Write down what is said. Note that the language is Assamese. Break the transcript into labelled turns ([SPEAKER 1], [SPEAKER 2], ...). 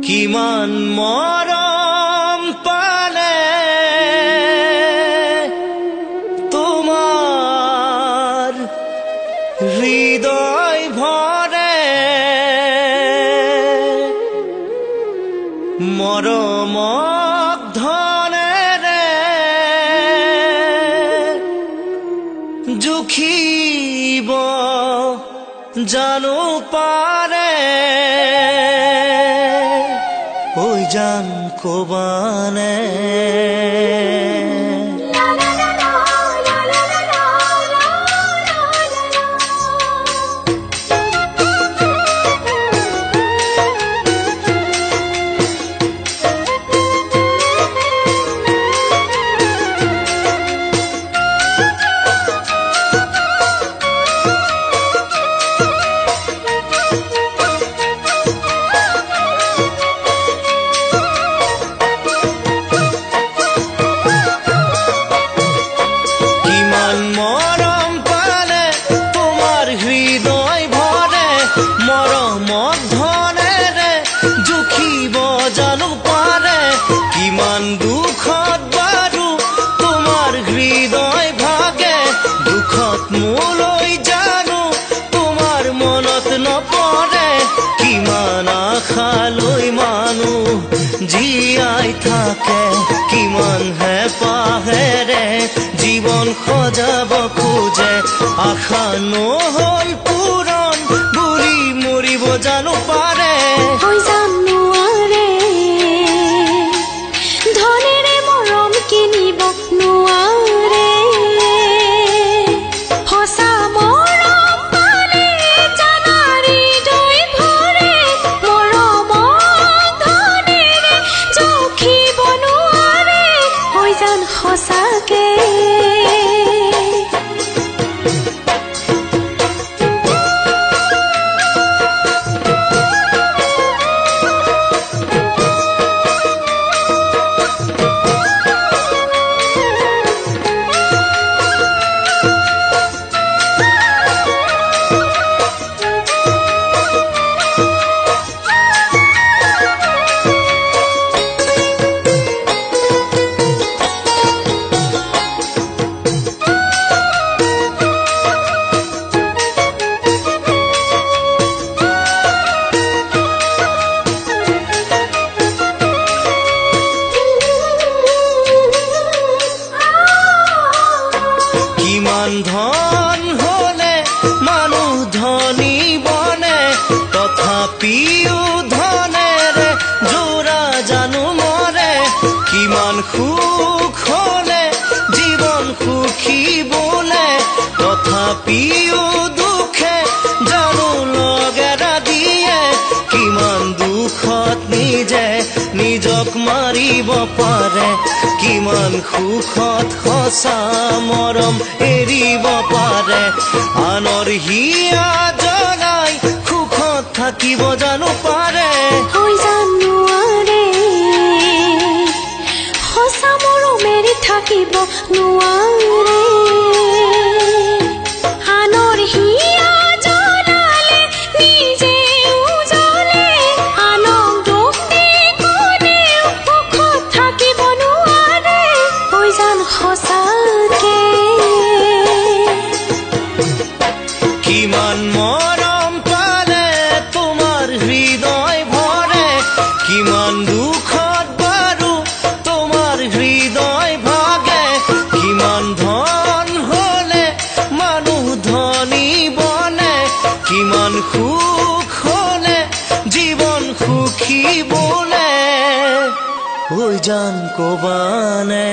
[SPEAKER 1] কিমান মৰম পালে তোমাৰ হৃদয় ভৰে মৰমক ধনেৰে জুখিব জানো পাৰে ঐ জান কবানে কিমান দুখত বাৰু তোমাৰ হৃদয় ভাগে দুখত মোলৈ জানো তোমাৰ মনত নপৰে কিমান আশালৈ মানুহ জীয়াই থাকে কিমান হেঁপাহেৰে জীৱন সজাব খোজে আশা নহল পূৰণ বুলি মৰিব জানো পাৰে ধন হলে মানুহ ধনী বনে তথাপিও ধনেৰে জোৰা জানো মৰে কিমান সুখ হলে জীৱন সুখী বোলে তথাপিও দুখে জানো লগেৰা দিয়ে কিমান দুখত নিজে নিজক মাৰিব পাৰে কিমান সুখত সঁচা মৰম এৰিব পাৰে আনৰ হিয়া জ্বলাই সুখত থাকিব জানো পাৰে
[SPEAKER 2] সঁচা মৰম এৰি থাকিব নোৱাৰে আনৰ হিয়া জ্বলালে নিজে উজলে আনক দুখ দি কোনেও সুখত থাকিব নোৱাৰে ঐ জান সঁচাকে
[SPEAKER 1] কিমান মৰম পালে তোমাৰ হৃদয় ভৰে কিমান দুখত বাৰু তোমাৰ হৃদয় ভাগে কিমান ধন হলে মানুহ ধনী বনে কিমান সুখ হলে জীৱন সুখী বোলে ঐ জান কবানে